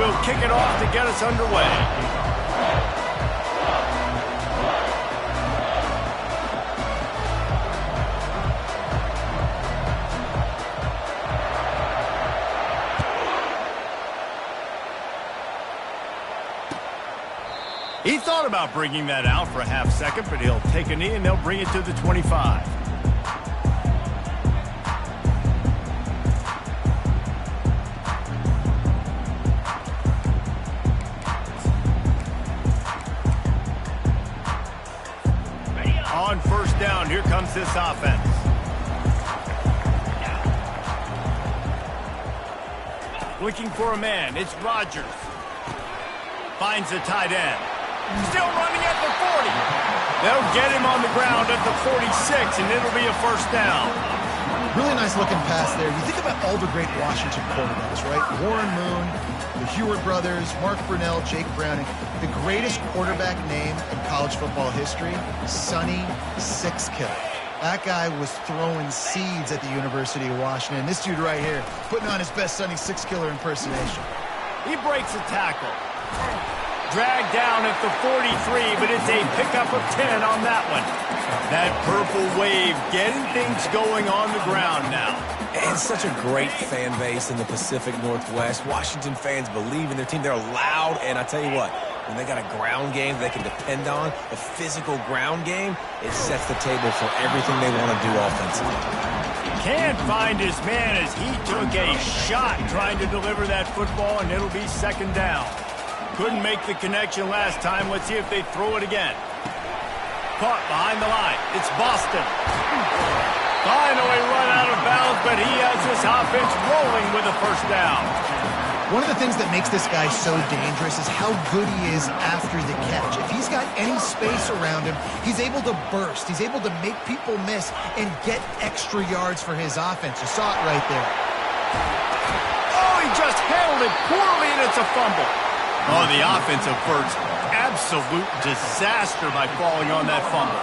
will kick it off to get us underway. He thought about bringing that out for a half second, but he'll take a knee and they'll bring it to the 25. On first down, here comes this offense. Looking for a man, it's Rodgers. Finds the tight end. Still running at the 40. They'll get him on the ground at the 46, and it'll be a first down. Really nice looking pass there. You think about all the great Washington quarterbacks, right? Warren Moon, the Heward brothers, Mark Brunell, Jake Browning. The greatest quarterback name in college football history, Sonny Sixkiller. That guy was throwing seeds at the University of Washington. This dude right here, putting on his best Sonny Sixkiller impersonation. He breaks a tackle. Dragged down at the 43, but it's a pickup of 10 on that one. That purple wave getting things going on the ground now. And such a great fan base in the Pacific Northwest. Washington fans believe in their team. They're loud, and I tell you what, when they got a ground game they can depend on, a physical ground game, it sets the table for everything they want to do offensively. Can't find his man as he took a shot trying to deliver that football, and it'll be second down. Couldn't make the connection last time. Let's see if they throw it again. Caught behind the line. It's Boston. Finally run out of bounds, but he has this offense rolling with a first down. One of the things that makes this guy so dangerous is how good he is after the catch. If he's got any space around him, he's able to burst. He's able to make people miss and get extra yards for his offense. You saw it right there. Oh, he just handled it poorly, and it's a fumble. Oh, the offense averts absolute disaster by falling on that fumble.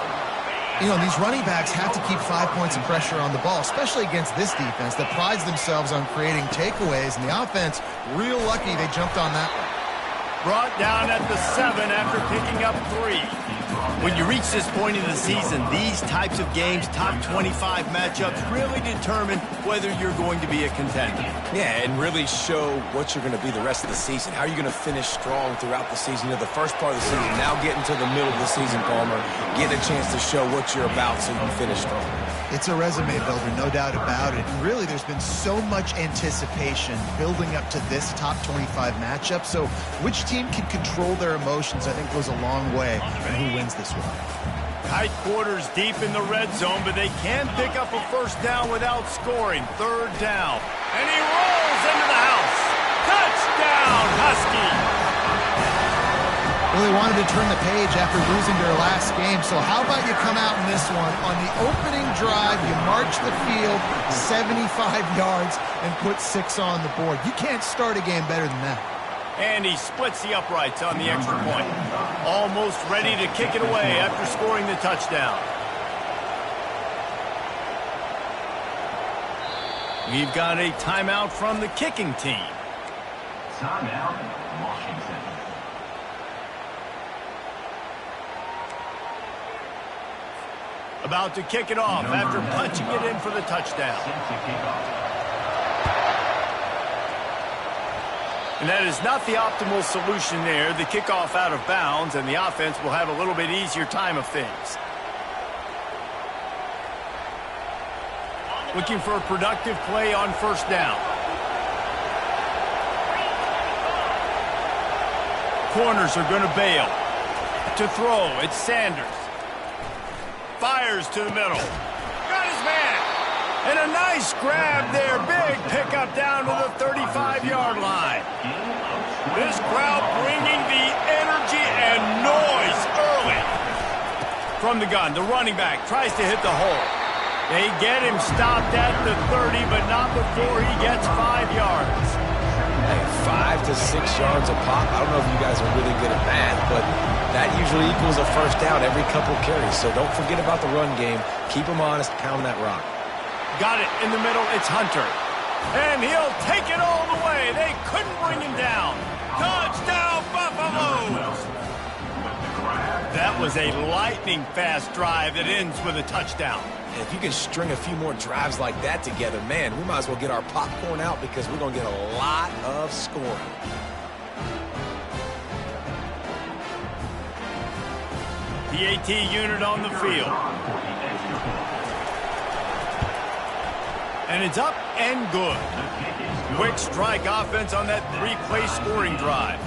You know, these running backs have to keep 5 points of pressure on the ball, especially against this defense that prides themselves on creating takeaways, and the offense, real lucky they jumped on that one. Brought down at the 7 after picking up 3. When you reach this point in the season, these types of games, top 25 matchups, really determine whether you're going to be a contender. Yeah, and really show what you're going to be the rest of the season. How are you going to finish strong throughout the season? You know, the first part of the season, now getting to the middle of the season, Palmer, getting a chance to show what you're about so you can finish strong. It's a resume builder, no doubt about it. And really, there's been so much anticipation building up to this top 25 matchup. So which team can control their emotions, I think, goes a long way in who wins this one. Tight quarters deep in the red zone, but they can pick up a first down without scoring. Third down. And he rolls into the house. Touchdown, Husky! Well, they wanted to turn the page after losing their last game, so how about you come out in this one? On the opening drive, you march the field 75 yards and put 6 on the board. You can't start a game better than that. And he splits the uprights on the extra point. Almost ready to kick it away after scoring the touchdown. We've got a timeout from the kicking team. Timeout, Washington. About to kick it off after punching it in for the touchdown. And that is not the optimal solution there. The kickoff out of bounds, and the offense will have a little bit easier time of things. Looking for a productive play on first down. Corners are going to bail. To throw, it's Sanders. Fires to the middle. Got his man. And a nice grab there. Big pickup down to the 35-yard line. This crowd bringing the energy and noise early. From the gun, the running back tries to hit the hole. They get him stopped at the 30, but not before he gets 5 yards. Hey, 5 to 6 yards a pop. I don't know if you guys are really good at that, but that usually equals a first down every couple carries. So don't forget about the run game. Keep them honest. Pound that rock. Got it in the middle. It's Hunter. And he'll take it all the way. They couldn't bring him down. was a lightning-fast drive that ends with a touchdown. And if you can string a few more drives like that together, man, we might as well get our popcorn out because we're going to get a lot of scoring. PAT unit on the field. And it's up and good. Quick strike offense on that three-play scoring drive.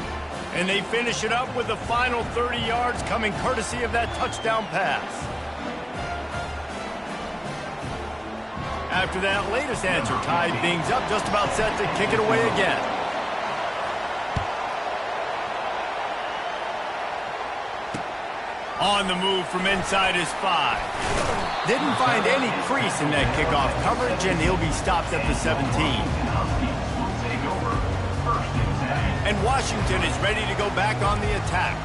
And they finish it up with the final 30 yards coming courtesy of that touchdown pass. After that latest answer tied things up, just about set to kick it away again. On the move from inside his 5. Didn't find any crease in that kickoff coverage, and he'll be stopped at the 17. And Washington is ready to go back on the attack.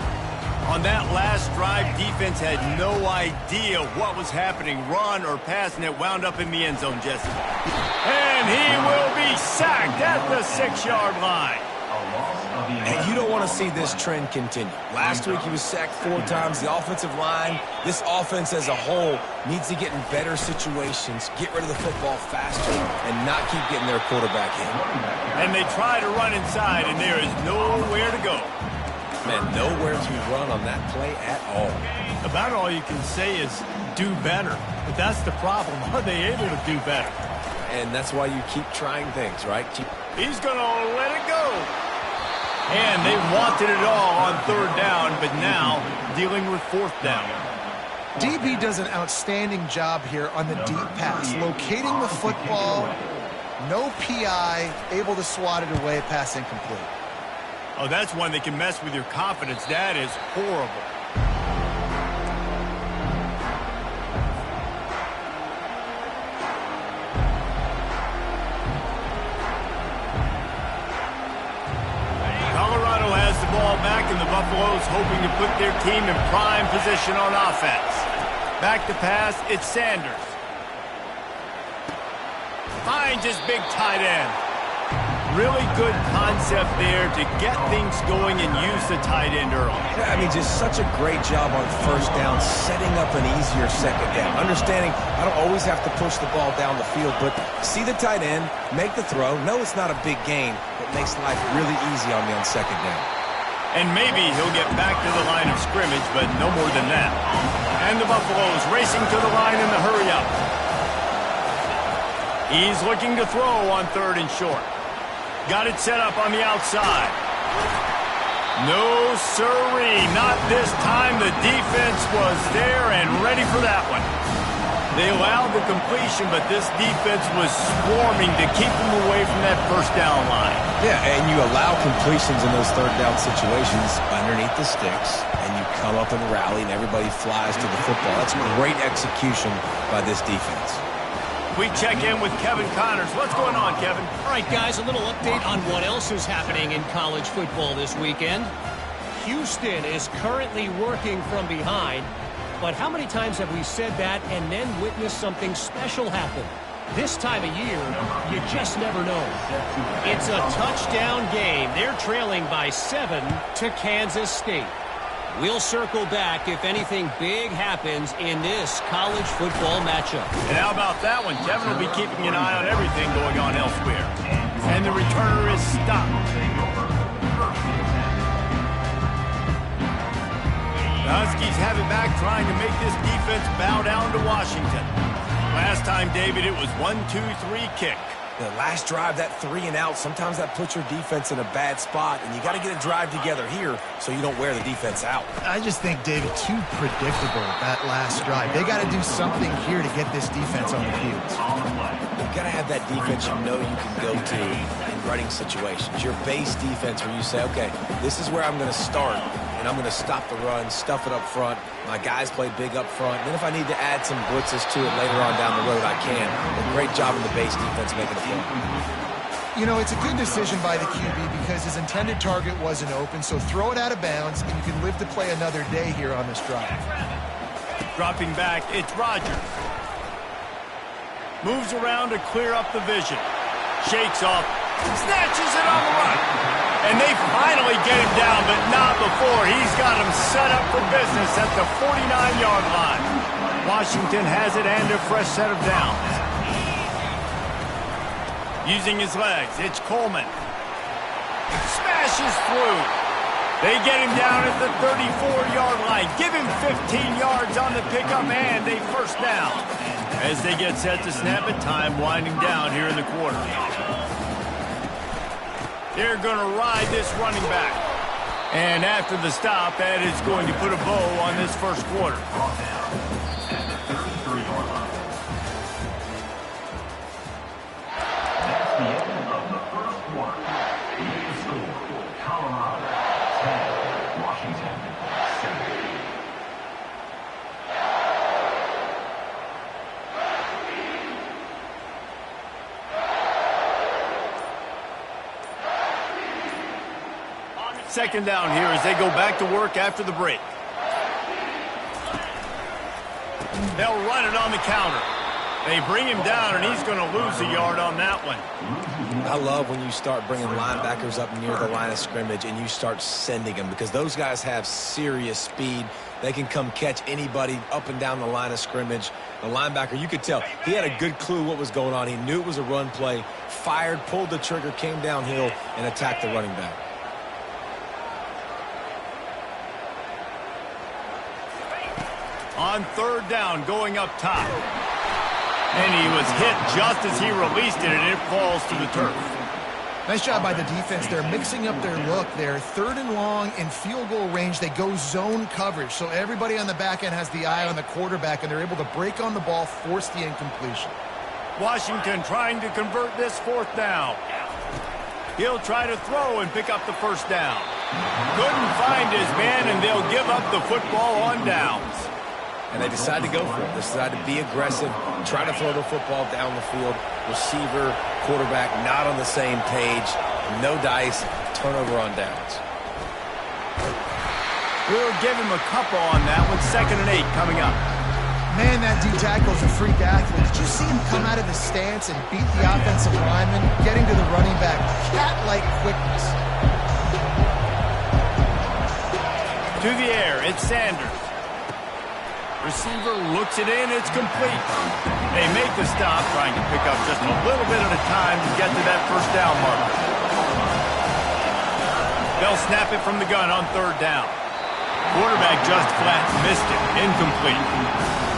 On that last drive, defense had no idea what was happening, run or pass, and it wound up in the end zone, Jesse. And he will be sacked at the 6-yard line. And you don't want to see this trend continue. Last week he was sacked 4 times. The offensive line, this offense as a whole, needs to get in better situations, get rid of the football faster, and not keep getting their quarterback hit. And they try to run inside, and there is nowhere to go. Man, nowhere to run on that play at all. About all you can say is do better. But that's the problem. Are they able to do better? And that's why you keep trying things, right? He's going to let it go. And they wanted it all on 3rd down, but now dealing with 4th down. DB does an outstanding job here on the deep pass, locating the football, no PI, able to swat it away, pass incomplete. Oh, that's one that can mess with your confidence. That is horrible. Colorado has the ball back, and the Buffaloes hoping to put their team in prime position on offense. Back to pass, it's Sanders. Finds his big tight end. Really good concept there to get things going and use the tight end early. Yeah, I mean, just such a great job on 1st down, setting up an easier 2nd down. Understanding I don't always have to push the ball down the field, but see the tight end, make the throw. No, it's not a big gain, but makes life really easy on me on 2nd down. And maybe he'll get back to the line of scrimmage, but no more than that. And the Buffaloes racing to the line in the hurry-up. He's looking to throw on 3rd and short. Got it set up on the outside. No, sirree, not this time. The defense was there and ready for that one. They allowed the completion, but this defense was swarming to keep them away from that 1st down line. Yeah, and you allow completions in those 3rd down situations underneath the sticks, and you come up and rally, and everybody flies to the football. That's great execution by this defense. We check in with Kevin Connors. What's going on, Kevin? All right, guys, a little update on what else is happening in college football this weekend. Houston is currently working from behind, but how many times have we said that and then witnessed something special happen? This time of year, you just never know. It's a touchdown game. They're trailing by 7 to Kansas State. We'll circle back if anything big happens in this college football matchup. And how about that one? Kevin will be keeping an eye on everything going on elsewhere. And the returner is stopped. The Huskies have it back, trying to make this defense bow down to Washington. Last time, David, it was 1-2-3 kick. The last drive, that 3 and out, sometimes that puts your defense in a bad spot, and you got to get a drive together here so you don't wear the defense out. I just think, David, too predictable, that last drive. They got to do something here to get this defense on the field. You got to have that defense you know you can go to in running situations. Your base defense where you say, okay, this is where I'm going to start, and I'm going to stop the run, stuff it up front. My guys play big up front. And then if I need to add some blitzes to it later on down the road, I can. A great job in the base defense making a play. You know, it's a good decision by the QB because his intended target wasn't open, so throw it out of bounds, and you can live to play another day here on this drive. Dropping back, it's Rodgers. Moves around to clear up the vision. Shakes off, snatches it on the run. And they finally get him down, but not before. He's got him set up for business at the 49-yard line. Washington has it and a fresh set of downs. Using his legs, it's Coleman. Smashes through. They get him down at the 34-yard line. Give him 15 yards on the pickup and a first down. As they get set to snap it, time winding down here in the quarter. They're going to ride this running back. And after the stop, that is going to put a bow on this first quarter. Second down here as they go back to work after the break. They'll run it on the counter. They bring him down, and he's going to lose a yard on that one. I love when you start bringing linebackers up near the line of scrimmage and you start sending them, because those guys have serious speed. They can come catch anybody up and down the line of scrimmage. The linebacker, you could tell, he had a good clue what was going on. He knew it was a run play, fired, pulled the trigger, came downhill, and attacked the running back. On third down, going up top. And he was hit just as he released it, and it falls to the turf. Nice job by the defense. They're mixing up their look. They're third and long in field goal range. They go zone coverage, so everybody on the back end has the eye on the quarterback, and they're able to break on the ball, force the incompletion. Washington trying to convert this fourth down. He'll try to throw and pick up the first down. Couldn't find his man, and they'll give up the football on downs. And they decide to go for it. They decide to be aggressive, try to throw the football down the field. Receiver, quarterback, not on the same page. No dice, turnover on downs. We'll give him a couple on that one. 2nd and 8 coming up. Man, that D-tackle's a freak athlete. Did you see him come out of the stance and beat the offensive lineman, getting to the running back? Cat-like quickness. To the air, it's Sanders. Receiver looks it in, it's complete. They make the stop, trying to pick up just a little bit at a time to get to that first down marker. They'll snap it from the gun on third down. Quarterback just flat missed it, incomplete.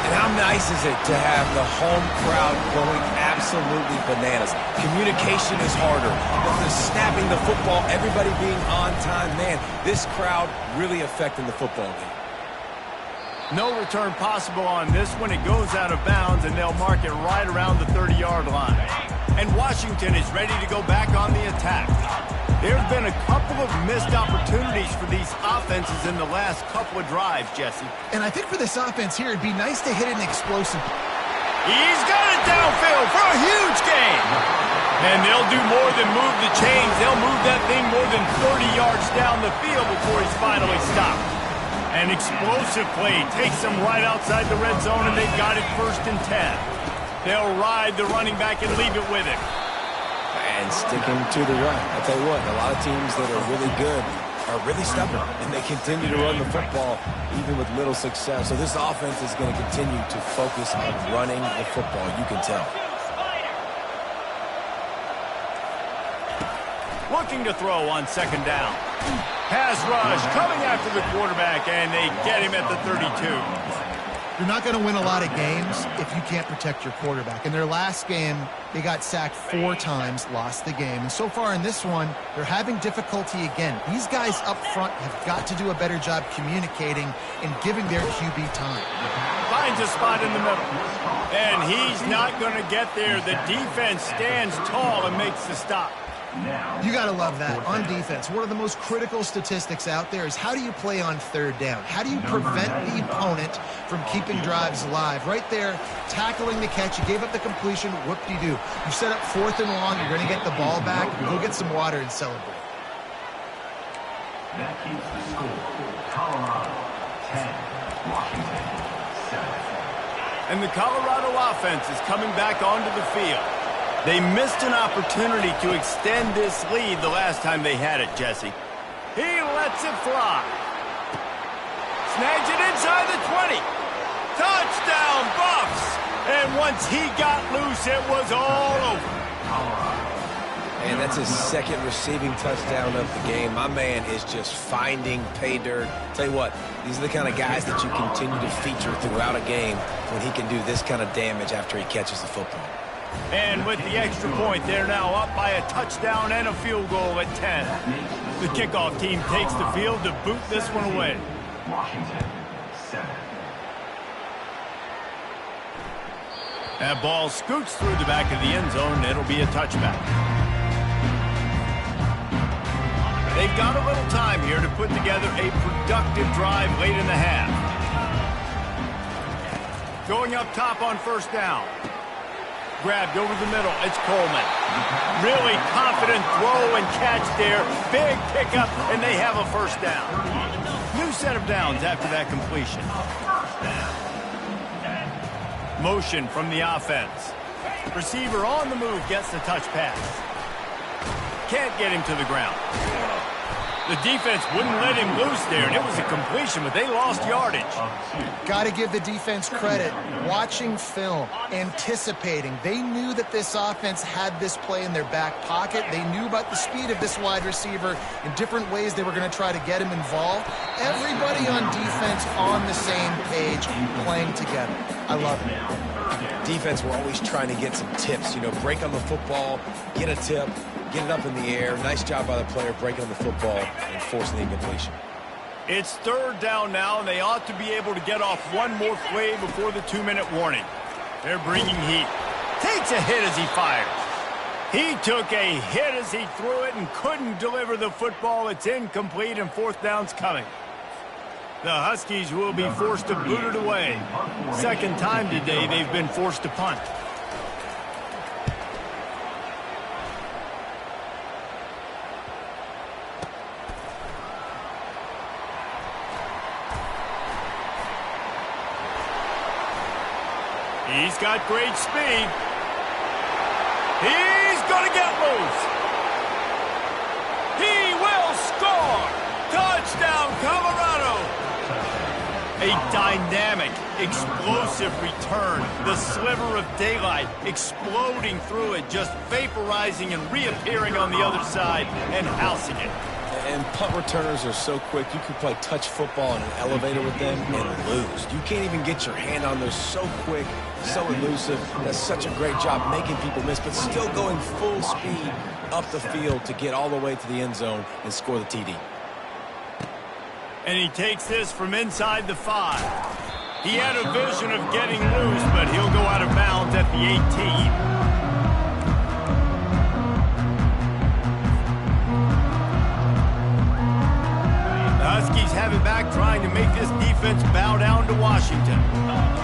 And how nice is it to have the home crowd going absolutely bananas? Communication is harder, but the snapping the football, everybody being on time, man, this crowd really affecting the football game. No return possible on this one. It goes out of bounds, and they'll mark it right around the 30-yard line. And Washington is ready to go back on the attack. There have been a couple of missed opportunities for these offenses in the last couple of drives, Jesse. And I think for this offense here, it'd be nice to hit an explosive. He's got it downfield for a huge gain. And they'll do more than move the chains. They'll move that thing more than 30 yards down the field before he's finally stopped. An explosive play takes them right outside the red zone, and they've got it 1st and 10. They'll ride the running back and leave it with him. And stick him to the run. I'll tell you what, a lot of teams that are really good are really stubborn, and they continue to run the football even with little success. So this offense is going to continue to focus on running the football, you can tell. Looking to throw on 2nd down. Pass rush coming after the quarterback, and they get him at the 32. You're not going to win a lot of games if you can't protect your quarterback. In their last game, they got sacked 4 times, lost the game. And so far in this one, they're having difficulty again. These guys up front have got to do a better job communicating and giving their QB time. Finds a spot in the middle. And he's not going to get there. The defense stands tall and makes the stop. You got to love that. On defense, one of the most critical statistics out there is how do you play on 3rd down? How do you prevent the opponent from keeping drives alive? Right there, tackling the catch. You gave up the completion. Whoop-de-doo. You set up 4th and long. You're going to get the ball back. Go get some water and celebrate. That keeps the score. Colorado 10, Washington 7. And the Colorado offense is coming back onto the field. They missed an opportunity to extend this lead the last time they had it, Jesse. He lets it fly. Snags it inside the 20. Touchdown, Buffs! And once he got loose, it was all over. And that's his second receiving touchdown of the game. My man is just finding pay dirt. Tell you what, these are the kind of guys that you continue to feature throughout a game when he can do this kind of damage after he catches the football. And with the extra point, they're now up by a touchdown and a field goal at 10. The kickoff team takes the field to boot this one away. Washington, 7. That ball scoots through the back of the end zone, and it'll be a touchback. They've got a little time here to put together a productive drive late in the half. Going up top on first down. Grabbed over the middle. It's Coleman. Really confident throw and catch there. Big pickup, and they have a first down. New set of downs after that completion. Motion from the offense. Receiver on the move gets the touch pass. Can't get him to the ground. The defense wouldn't let him loose there, and it was a completion, but they lost yardage. Got to give the defense credit. Watching film, anticipating. They knew that this offense had this play in their back pocket. They knew about the speed of this wide receiver in different ways they were going to try to get him involved. Everybody on defense on the same page, playing together. I love it. Defense, we're always trying to get some tips. You know, break on the football, get a tip, get it up in the air. Nice job by the player breaking on the football and forcing the incompletion. It's third down now, and they ought to be able to get off one more play before the 2-minute warning. They're bringing heat. Takes a hit as he fires. He took a hit as he threw it and couldn't deliver the football. It's incomplete, and fourth down's coming. The Huskies will be forced to boot it away. Second time today they've been forced to punt. He's got great speed. He's going to get loose. He will score. Touchdown, Colorado. A dynamic, explosive return. The sliver of daylight exploding through it, just vaporizing and reappearing on the other side and housing it. And punt returners are so quick, you can play touch football in an elevator with them and lose. You can't even get your hand on those. So quick, so elusive. That's such a great job making people miss, but still going full speed up the field to get all the way to the end zone and score the TD. And he takes this from inside the 5. He had a vision of getting loose, but he'll go out of bounds at the 18. Huskies have it back, trying to make this defense bow down to Washington.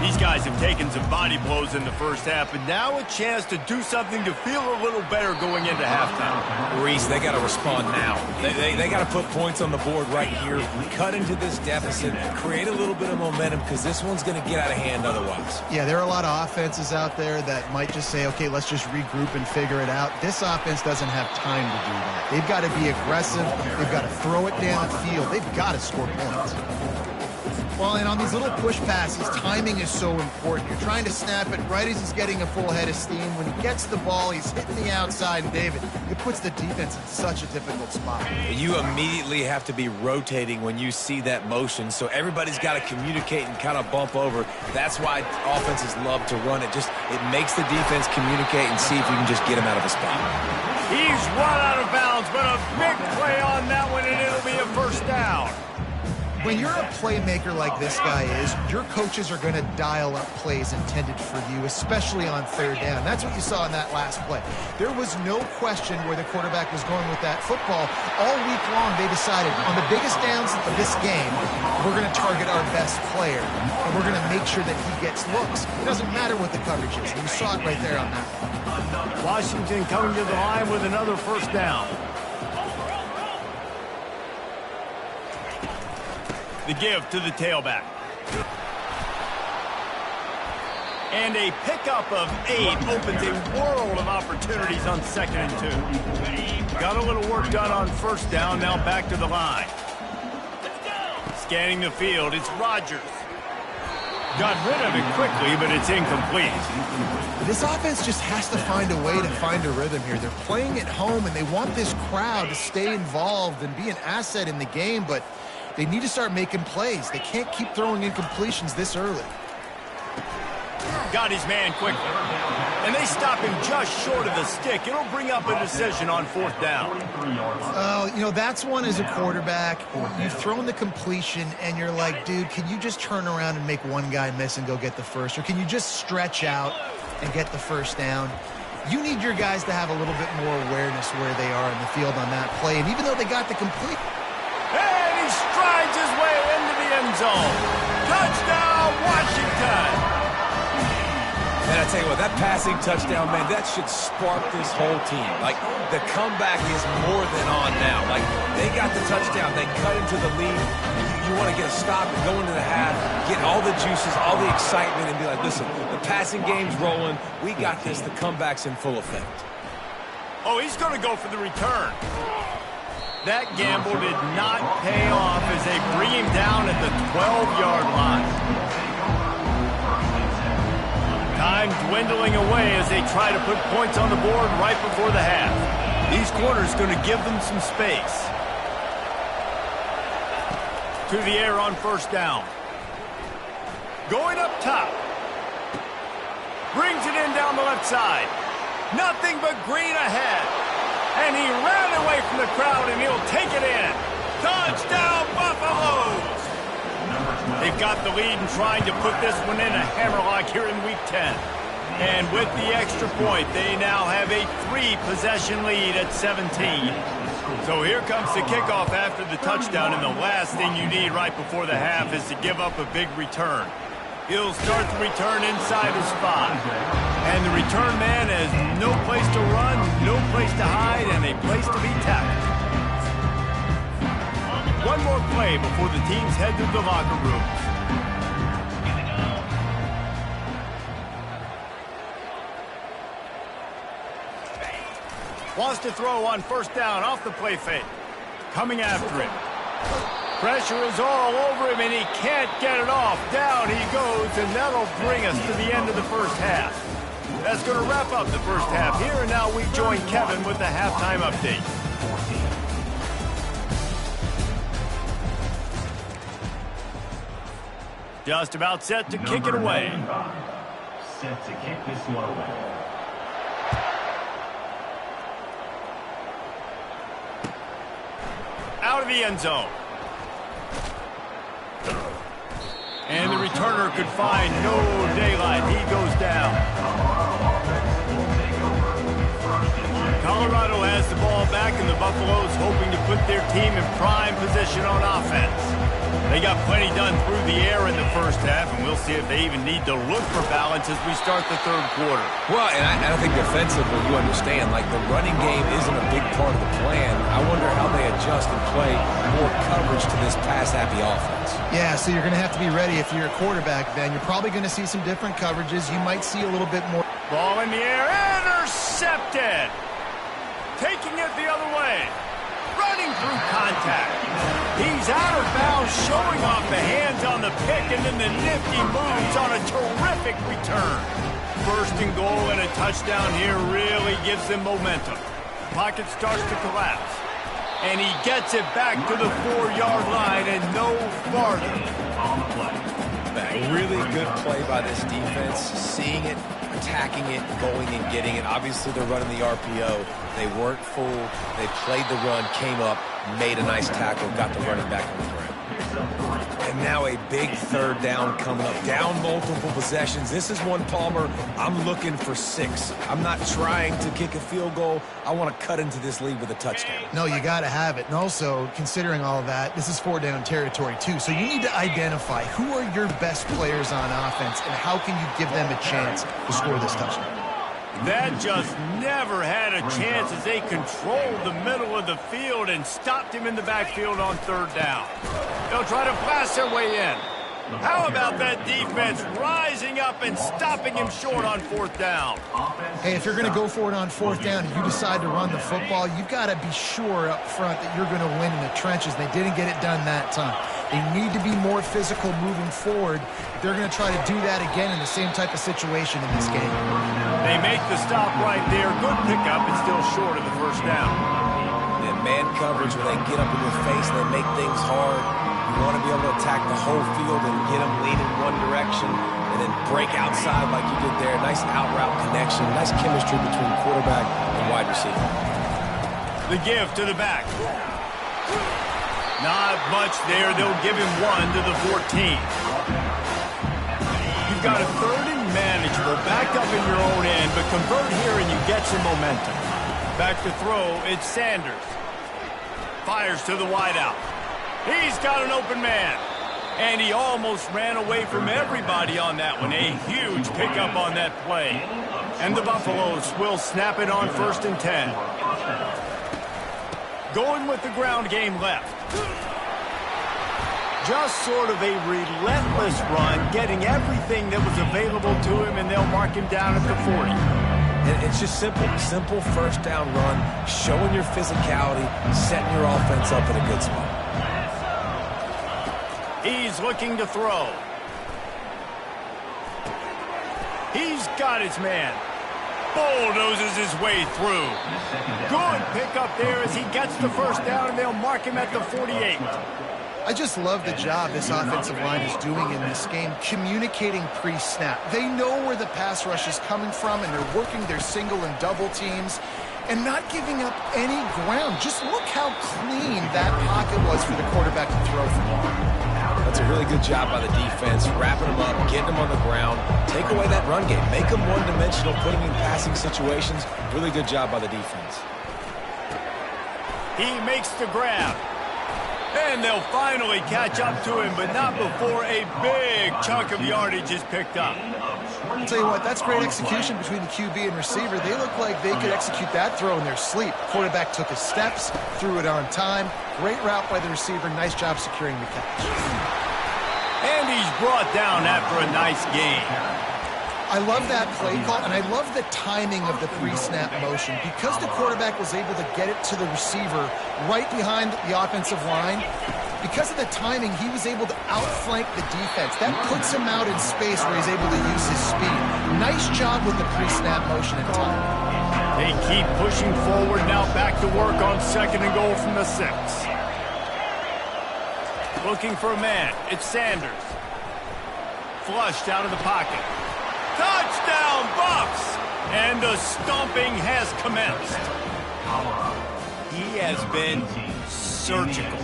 These guys have taken some body blows in the first half, but now a chance to do something to feel a little better going into halftime. Reese, they got to respond now. They got to put points on the board right here, cut into this deficit, create a little bit of momentum, because this one's going to get out of hand otherwise. Yeah, there are a lot of offenses out there that might just say, okay, let's just regroup and figure it out. This offense doesn't have time to do that. They've got to be aggressive. They've got to throw it down the field. They've got to score points. Well, and on these little push passes, timing is so important. You're trying to snap it right as he's getting a full head of steam. When he gets the ball, he's hitting the outside, and David, it puts the defense in such a difficult spot. You immediately have to be rotating when you see that motion, so everybody's got to communicate and kind of bump over. That's why offenses love to run it. It makes the defense communicate and see if you can just get him out of a spot. He's run out of bounds, but a big play on that one, and it'll be a first down. When you're a playmaker like this guy is, your coaches are going to dial up plays intended for you, especially on third down. That's what you saw in that last play. There was no question where the quarterback was going with that football. All week long, they decided on the biggest downs of this game, we're going to target our best player, and we're going to make sure that he gets looks. It doesn't matter what the coverage is. You saw it right there on that one. Washington coming to the line with another first down. The give to the tailback. And a pickup of 8 opens a world of opportunities on 2nd and 2. Got a little work done on 1st down, now back to the line. Scanning the field, it's Rodgers. Got rid of it quickly, but it's incomplete. This offense just has to find a way to find a rhythm here. They're playing at home, and they want this crowd to stay involved and be an asset in the game, but they need to start making plays. They can't keep throwing incompletions this early. Got his man quickly. And they stop him just short of the stick. It'll bring up a decision on 4th down. You know, that's one as a quarterback. You've thrown the completion, and you're like, dude, can you just turn around and make one guy miss and go get the first? Or can you just stretch out and get the 1st down? You need your guys to have a little bit more awareness where they are in the field on that play. And even though they got the complete... And he strides his way into the end zone. Touchdown, Washington! And I tell you what, that passing touchdown, man, that should spark this whole team. Like, the comeback is more than on now. Like, they got the touchdown. They cut into the lead. You want to get a stop and go into the half, get all the juices, all the excitement, and be like, listen, the passing game's rolling. We got this. The comeback's in full effect. Oh, he's going to go for the return. That gamble did not pay off as they bring him down at the 12-yard line. Time dwindling away as they try to put points on the board right before the half. These corners going to give them some space. To the air on 1st down. Going up top. Brings it in down the left side. Nothing but green ahead. And he ran away from the crowd, and he'll take it in. Touchdown, Buffaloes! They've got the lead and trying to put this one in a hammerlock here in Week 10. And with the extra point, they now have a 3-possession lead at 17. So here comes the kickoff after the touchdown, and the last thing you need right before the half is to give up a big return. He'll start the return inside his spot. And the return man has no place to run, no place to hide, and a place to be tackled. One more play before the teams head to the locker rooms. Wants to throw on 1st down off the play fake. Coming after it. Pressure is all over him, and he can't get it off. Down he goes, and that'll bring us to the end of the 1st half. That's going to wrap up the 1st half here, and now we join Kevin with the halftime update. Just about set to kick it away. Set to kick this one away. Out of the end zone. And the returner could find no daylight. He goes down. Colorado has the ball back, and the Buffaloes hoping to put their team in prime position on offense. They got plenty done through the air in the 1st half, and we'll see if they even need to look for balance as we start the 3rd quarter. Well, and I think defensively, you understand, like the running game isn't a big part of the plan. I wonder how they adjust and play more coverage to this pass-happy offense. Yeah, so you're going to have to be ready if you're a quarterback, Ben. You're probably going to see some different coverages. You might see a little bit more. Ball in the air, intercepted. Taking it the other way. Running through contact. He's out of bounds, showing off the hands on the pick, and then the nifty moves on a terrific return. 1st and goal and a touchdown here really gives them momentum. Pocket starts to collapse. And he gets it back to the 4-yard line and no farther. A really good play by this defense, seeing it, attacking it, going and getting it. Obviously, they're running the RPO. They weren't fooled. They played the run, came up, made a nice tackle, got the running back on the ground. And now a big 3rd down coming up. Down multiple possessions. This is one, Palmer, I'm looking for 6. I'm not trying to kick a field goal. I want to cut into this lead with a touchdown. No, you got to have it. And also, considering all of that, this is 4-down territory, too. So you need to identify who are your best players on offense and how can you give them a chance to score this touchdown. That just never had a chance as they controlled the middle of the field and stopped him in the backfield on 3rd down. They'll try to blast their way in. How about that defense rising up and stopping him short on fourth down? Hey, if you're going to go for it on fourth down and you decide to run the football, you've got to be sure up front that you're going to win in the trenches. They didn't get it done that time. They need to be more physical moving forward. They're going to try to do that again in the same type of situation in this game. They make the stop right there. Good pickup and still short of the first down. And man coverage, when they get up in your face and they make things hard, you want to be able to attack the whole field and get them leaning one direction and then break outside like you did there. Nice out route connection, nice chemistry between quarterback and wide receiver. The give to the back. Not much there. They'll give him one to the 14. You've got a third and manageable, backed up in your own end, but convert here and you get some momentum. Back to throw, it's Sanders. Fires to the wideout. He's got an open man. And he almost ran away from everybody on that one. A huge pickup on that play. And the Buffaloes will snap it on 1st and 10. Going with the ground game left. Just sort of a relentless run, getting everything that was available to him, and they'll mark him down at the 40. And it's just simple first down run, showing your physicality, setting your offense up in a good spot. He's looking to throw. He's got his man. Bulldozes his way through. Good pickup there as he gets the first down, and they'll mark him at the 48. I just love the job this offensive line is doing in this game, communicating pre-snap. They know where the pass rush is coming from, and they're working their single and double teams and not giving up any ground. Just look how clean that pocket was for the quarterback to throw from. That's a really good job by the defense, wrapping them up, getting them on the ground, take away that run game, make them one-dimensional, put them in passing situations. Really good job by the defense. He makes the grab. And they'll finally catch up to him, but not before a big chunk of yardage is picked up. I'll tell you what, that's great execution between the QB and receiver. They look like they could execute that throw in their sleep. Quarterback took his steps, threw it on time. Great route by the receiver. Nice job securing the catch. And he's brought down after a nice gain. I love that play call, and I love the timing of the pre-snap motion. Because the quarterback was able to get it to the receiver right behind the offensive line, because of the timing, he was able to outflank the defense. That puts him out in space where he's able to use his speed. Nice job with the pre-snap motion and timing. They keep pushing forward now, back to work on 2nd and goal from the 6. Looking for a man. It's Sanders. Flushed out of the pocket. Touchdown, Bucks! And the stomping has commenced. He has been surgical.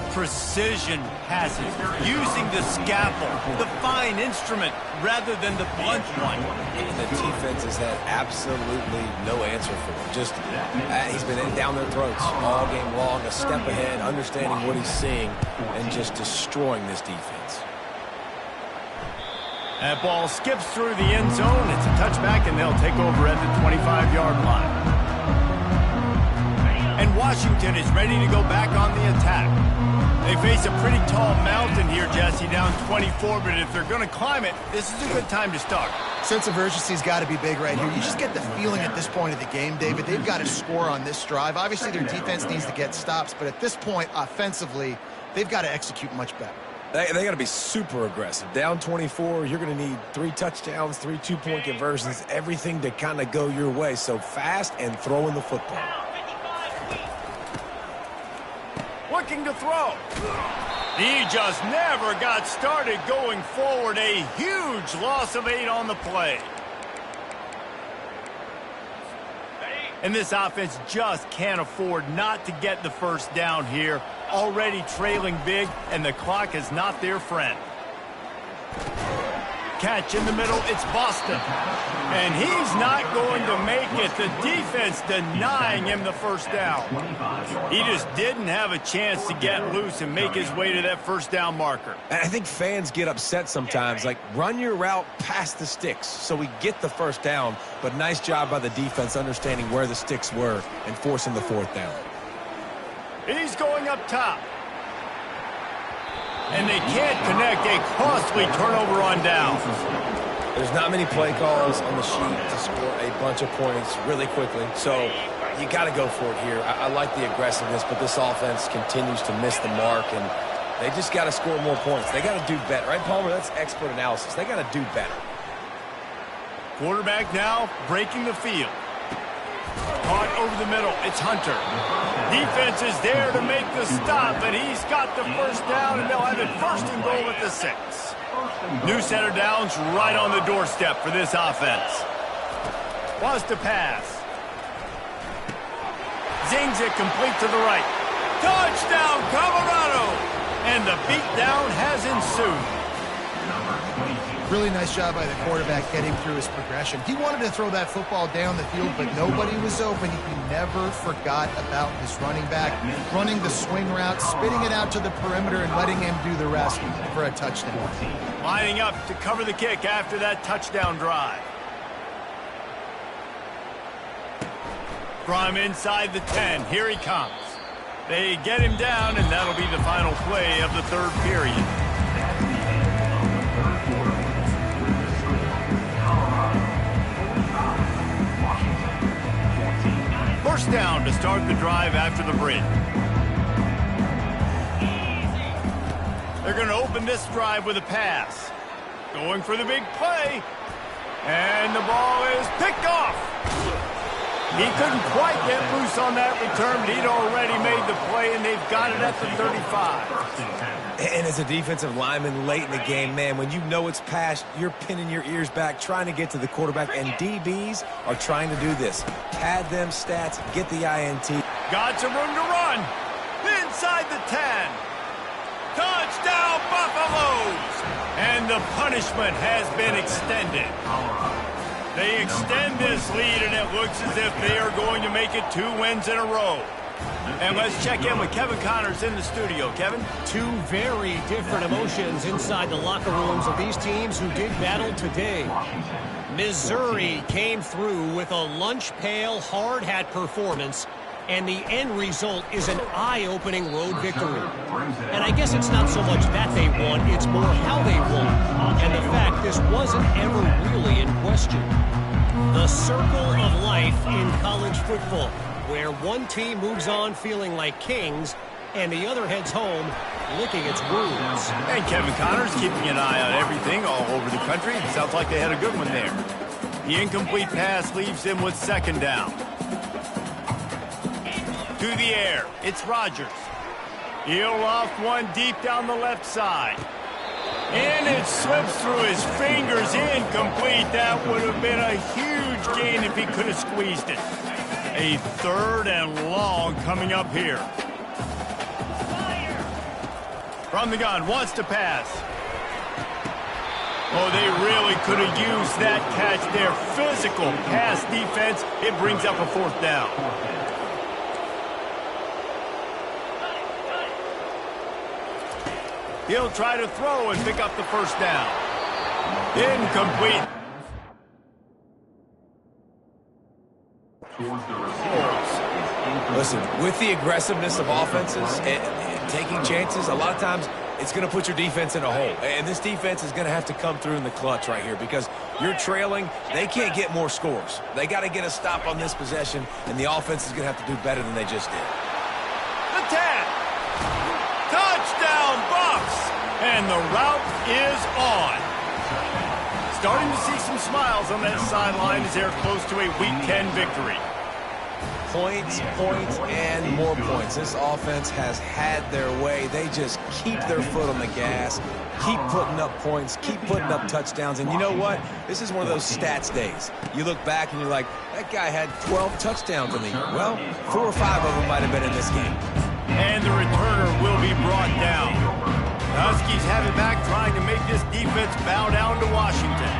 Precision passes, using the scalpel, the fine instrument, rather than the blunt one. The defense has had absolutely no answer for him. Just, he's been down their throats all game long, a step ahead, understanding what he's seeing, and just destroying this defense. That ball skips through the end zone. It's a touchback, and they'll take over at the 25-yard line. And Washington is ready to go back on the attack. They face a pretty tall mountain here, Jesse, down 24, but if they're going to climb it, this is a good time to start. Sense of urgency's got to be big right here. You just get the feeling at this point of the game, David, they've got to score on this drive. Obviously, their defense needs to get stops, but at this point, offensively, they've got to execute much better. They got to be super aggressive. Down 24, you're going to need 3 touchdowns, 3 two-point conversions, everything to kind of go your way. So fast and throwing the football. Looking to throw. He just never got started going forward. A huge loss of 8 on the play. And this offense just can't afford not to get the first down here. Already trailing big, and the clock is not their friend. Catch in the middle, it's Boston. And he's not going to make it. The defense denying him the first down. He just didn't have a chance to get loose and make his way to that first down marker. And I think fans get upset sometimes, like run your route past the sticks so we get the first down, but nice job by the defense understanding where the sticks were and forcing the 4th down. He's going up top. and they can't connect a costly turnover on downs. There's not many play calls on the sheet to score a bunch of points really quickly, so you got to go for it here. I like the aggressiveness, but this offense continues to miss the mark, and they just got to score more points. They got to do better, right, Palmer? That's expert analysis. They got to do better. Quarterback now breaking the field. Caught over the middle. It's Hunter. Defense is there to make the stop, and he's got the first down, and they'll have it first and goal at the 6. New center downs right on the doorstep for this offense. Wants to pass. Zings it complete to the right. Touchdown, Colorado! And the beatdown has ensued. Really nice job by the quarterback getting through his progression. He wanted to throw that football down the field, but nobody was open. He never forgot about his running back, running the swing route, spitting it out to the perimeter, and letting him do the rest for a touchdown. Lining up to cover the kick after that touchdown drive. From inside the 10, here he comes. They get him down, and that'll be the final play of the third period. First down to start the drive after the bridge. They're going to open this drive with a pass. Going for the big play. And the ball is picked off. He couldn't quite get loose on that return, but he'd already made the play, and they've got it at the 35. And as a defensive lineman late in the game, man, when you know it's past, you're pinning your ears back, trying to get to the quarterback, and DBs are trying to do this. Pad them stats, get the INT. Got some room to run. Inside the 10. Touchdown, Buffaloes! And the punishment has been extended. They extend this lead, and it looks as if they are going to make it 2 wins in a row. And let's check in with Kevin Connors in the studio. Kevin? Two very different emotions inside the locker rooms of these teams who did battle today. Missouri came through with a lunch pail hard hat performance, and the end result is an eye-opening road victory. And I guess it's not so much that they won, it's more how they won. And the fact this wasn't ever really in question. The circle of life in college football, where one team moves on feeling like kings, and the other heads home licking its wounds. And Kevin Connors keeping an eye on everything all over the country. Sounds like they had a good one there. The incomplete pass leaves them with second down. To the air, it's Rodgers. He'll loft one deep down the left side. And it slips through his fingers, incomplete. That would have been a huge gain if he could have squeezed it. A third and long coming up here. From the gun, wants to pass. Oh, they really could have used that catch there. Physical pass defense. It brings up a fourth down. He'll try to throw and pick up the first down. Incomplete. Listen, with the aggressiveness of offenses and taking chances, a lot of times it's going to put your defense in a hole. And this defense is going to have to come through in the clutch right here because you're trailing. They can't get more scores. They got to get a stop on this possession, and the offense is going to have to do better than they just did. The 10. Touchdown, Bucks! And the route is on. Starting to see some smiles on that sideline as they're close to a Week 10 victory. Points, points, and more points. This offense has had their way. They just keep their foot on the gas, keep putting up points, keep putting up touchdowns. And you know what? This is one of those stats days. You look back and you're like, that guy had 12 touchdowns in the year. Well, 4 or 5 of them might have been in this game. And the returner will be brought down. The Huskies have it back, trying to make this defense bow down to Washington.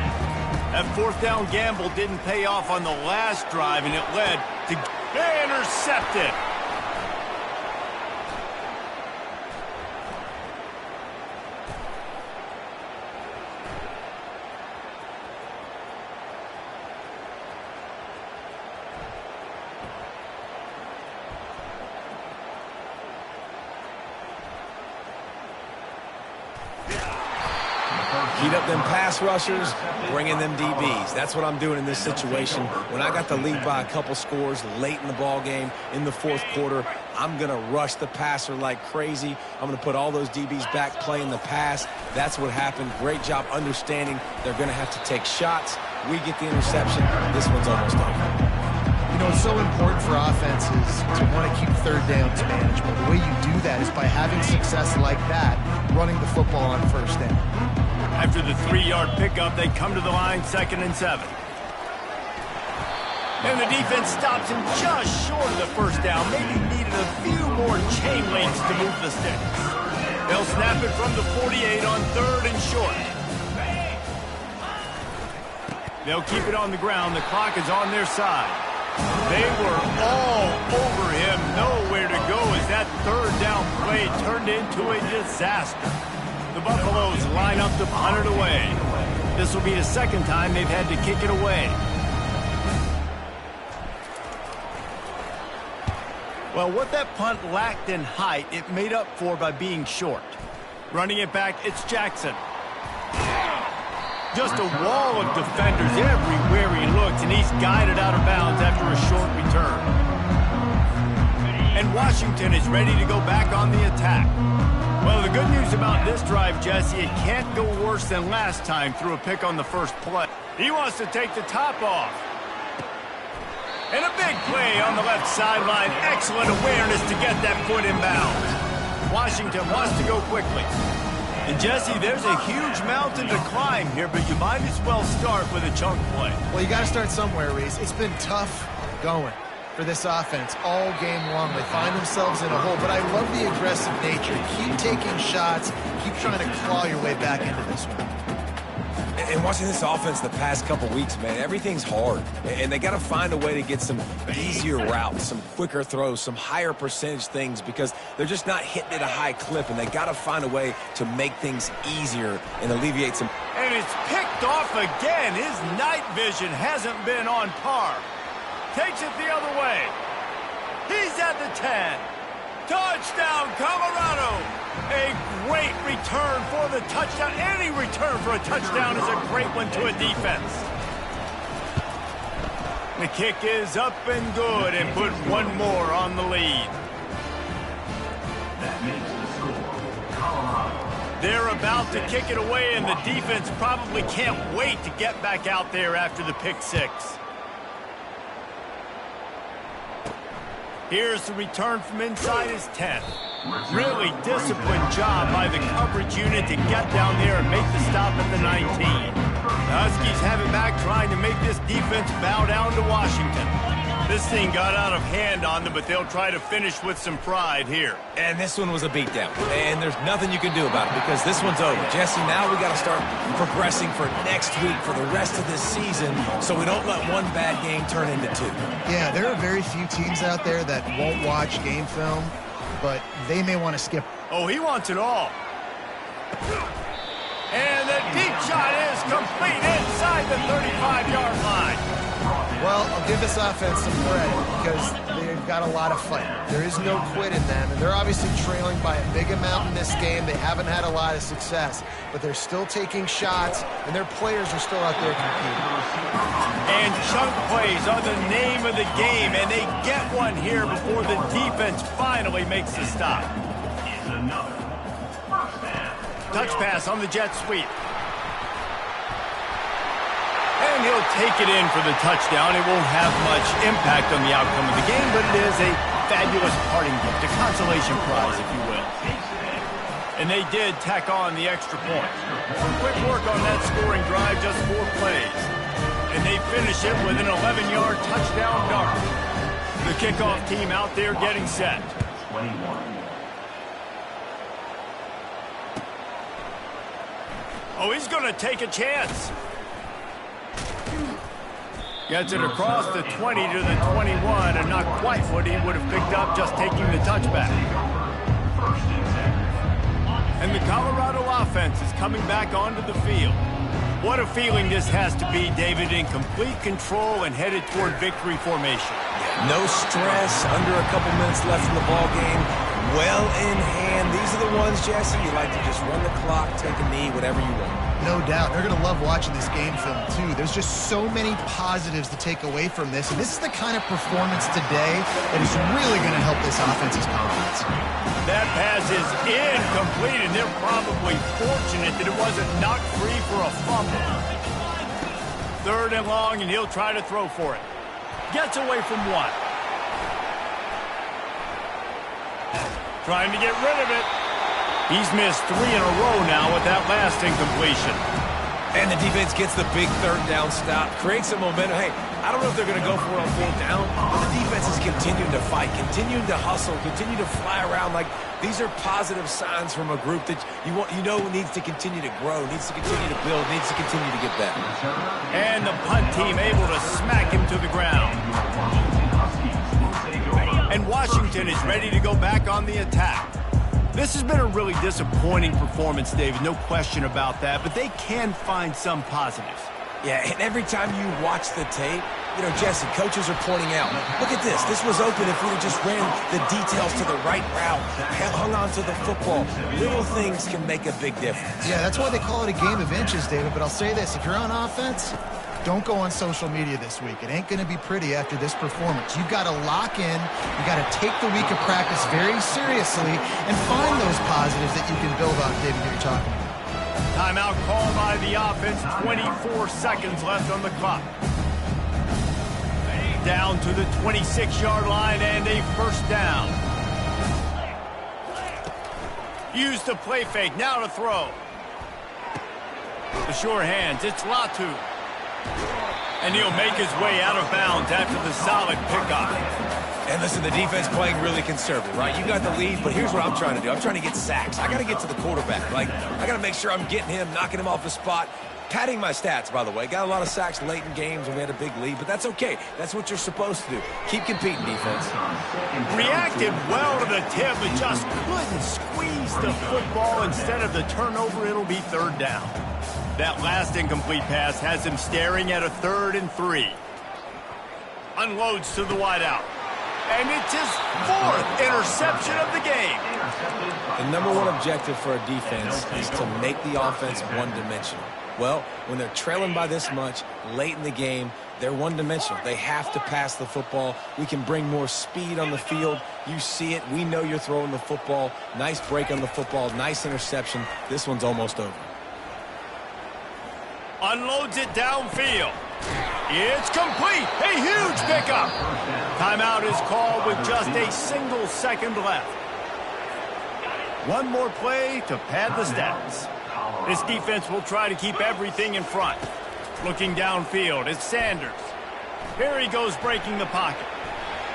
That fourth down gamble didn't pay off on the last drive, and it led to intercepted. Heat up them pass rushers, bring in them DBs. That's what I'm doing in this situation. When I got the lead by a couple scores late in the ball game, in the fourth quarter, I'm going to rush the passer like crazy. I'm going to put all those DBs back playing the pass. That's what happened. Great job understanding they're going to have to take shots. We get the interception. This one's almost over. You know, it's so important for offenses to want to keep third downs manageable. The way you do that is by having success like that, running the football on first down. After the 3-yard pickup, they come to the line, 2nd and 7. And the defense stops him just short of the first down. Maybe needed a few more chain links to move the sticks. They'll snap it from the 48 on 3rd and short. They'll keep it on the ground. The clock is on their side. They were all over him. Nowhere to go as that 3rd down play turned into a disaster. The Buffaloes line up to punt it away. This will be the 2nd time they've had to kick it away. Well, what that punt lacked in height, it made up for by being short. Running it back, it's Jackson. Just a wall of defenders everywhere he looks, and he's guided out of bounds after a short return. And Washington is ready to go back on the attack. Well, the good news about this drive, Jesse, it can't go worse than last time through a pick on the first play. He wants to take the top off. And a big play on the left sideline. Excellent awareness to get that foot in bounds. Washington wants to go quickly. And, Jesse, there's a huge mountain to climb here, but you might as well start with a chunk play. Well, you got to start somewhere, Reese. It's been tough going for this offense all game long. They find themselves in a hole, but I love the aggressive nature. Keep taking shots. Keep trying to claw your way back into this one. And watching this offense the past couple weeks, man, everything's hard. And they got to find a way to get some easier routes, some quicker throws, some higher percentage things because they're just not hitting at a high clip, and they got to find a way to make things easier and alleviate some. And it's picked off again. His night vision hasn't been on par. Takes it the other way. He's at the 10. Touchdown, Colorado. A great return for the touchdown. Any return for a touchdown is a great one to a defense. The kick is up and good and put one more on the lead. That makes the score Colorado. They're about to kick it away, and the defense probably can't wait to get back out there after the pick six. Here's the return from inside his 10. Really disciplined job by the coverage unit to get down there and make the stop at the 19. The Huskies have it back, trying to make this defense bow down to Washington. This thing got out of hand on them, but they'll try to finish with some pride here. And this one was a beatdown. And there's nothing you can do about it because this one's over. Jesse, now we got to start progressing for next week, for the rest of this season, so we don't let one bad game turn into two. Yeah, there are very few teams out there that won't watch game film, but they may want to skip. Oh, he wants it all. And the deep shot is complete inside the 35-yard line. Well, I'll give this offense some credit because they've got a lot of fight. There is no quit in them, and they're obviously trailing by a big amount in this game. They haven't had a lot of success, but they're still taking shots, and their players are still out there competing. And chunk plays are the name of the game, and they get one here before the defense finally makes the stop. Touch pass on the jet sweep. And he'll take it in for the touchdown. It won't have much impact on the outcome of the game, but it is a fabulous parting gift, a consolation prize, if you will. And they did tack on the extra point. Quick work on that scoring drive, just 4 plays. And they finish it with an 11-yard touchdown dart. The kickoff team out there getting set. 21. Oh, he's going to take a chance. Gets it across the 20 to the 21, and not quite what he would have picked up just taking the touchback. And the Colorado offense is coming back onto the field. What a feeling this has to be, David, in complete control and headed toward victory formation. No stress, under a couple minutes left in the ball game. Well in hand, these these are the ones, Jesse, you like to just run the clock, take a knee, whatever you want. No doubt. They're going to love watching this game film, too. There's just so many positives to take away from this, and this is the kind of performance today that is really going to help this offense's confidence. That pass is incomplete, and they're probably fortunate that it wasn't knocked free for a fumble. 3rd and long, and he'll try to throw for it. Gets away from one. Trying to get rid of it. He's missed 3 in a row now with that last incompletion. And the defense gets the big 3rd down stop, creates some momentum. Hey, I don't know if they're going to go for it on 4th down, but the defense is continuing to fight, continuing to hustle, continue to fly around. Like, these are positive signs from a group that you know needs to continue to grow, needs to continue to build, needs to continue to get better. And the punt team able to smack him to the ground. And Washington is ready to go back on the attack. This has been a really disappointing performance, David, no question about that, but they can find some positives. Yeah, and every time you watch the tape, you know, Jesse, coaches are pointing out, look at this. This was open if we just ran the details to the right route, hung on to the football. Little things can make a big difference. Yeah, that's why they call it a game of inches, David, but I'll say this. If you're on offense, don't go on social media this week. It ain't going to be pretty after this performance. You've got to lock in. You've got to take the week of practice very seriously and find those positives that you can build on, David, that you're talking about. Timeout called by the offense. 24 seconds left on the clock. Down to the 26-yard line and a 1st down. Use the play fake. Now to throw. The sure hands. It's Latu. And he'll make his way out of bounds after the solid pickup. And listen, the defense playing really conservative, right? You got the lead, but here's what I'm trying to do. I'm trying to get sacks. I got to get to the quarterback. Like, I got to make sure I'm getting him, knocking him off the spot. Padding my stats, by the way. Got a lot of sacks late in games when we had a big lead, but that's okay. That's what you're supposed to do. Keep competing, defense. Reacted well to the tip, but just couldn't squeeze the football. Instead of the turnover, it'll be 3rd down. That last incomplete pass has him staring at a 3rd and 3. Unloads to the wideout. And it's his 4th interception of the game. The #1 objective for a defense is to make the offense one-dimensional. Well, when they're trailing by this much late in the game, they're one-dimensional. They have to pass the football. We can bring more speed on the field. You see it. We know you're throwing the football. Nice break on the football. Nice interception. This one's almost over. Unloads it downfield. It's complete. A huge pickup. Timeout is called with just a single second left. One more play to pad the stats. This defense will try to keep everything in front. Looking downfield, it's Sanders. Here he goes breaking the pocket.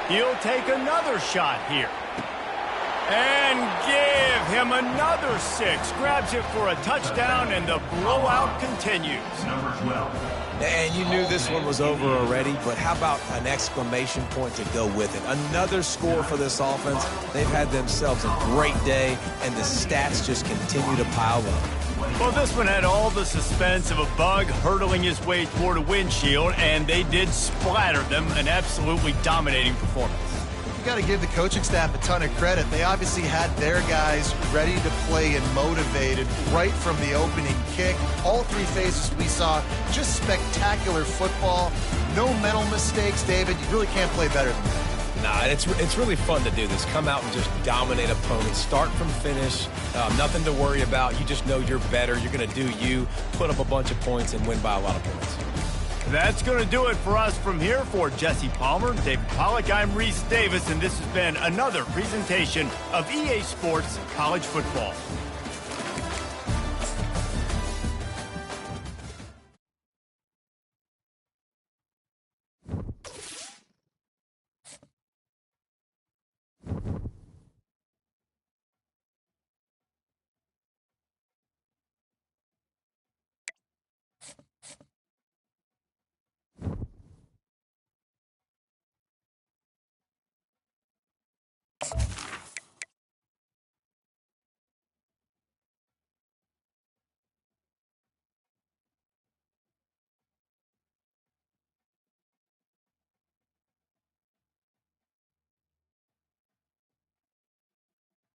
He'll take another shot here. And give him another 6. Grabs it for a touchdown, and the blowout continues. And you knew this one was over already, but how about an exclamation point to go with it? Another score for this offense. They've had themselves a great day, and the stats just continue to pile up. Well, this one had all the suspense of a bug hurtling his way toward a windshield, and they did splatter them. An absolutely dominating performance. You got to give the coaching staff a ton of credit. They obviously had their guys ready to play and motivated right from the opening kick. All 3 phases we saw just spectacular football. No mental mistakes, David. You really can't play better than that. Nah, it's really fun to do this. Come out and just dominate opponents. Start from finish. Nothing to worry about. You just know you're better. You're going to do you, put up a bunch of points, and win by a lot of points. That's going to do it for us from here. For Jesse Palmer, David Pollack, I'm Reese Davis, and this has been another presentation of EA Sports College Football.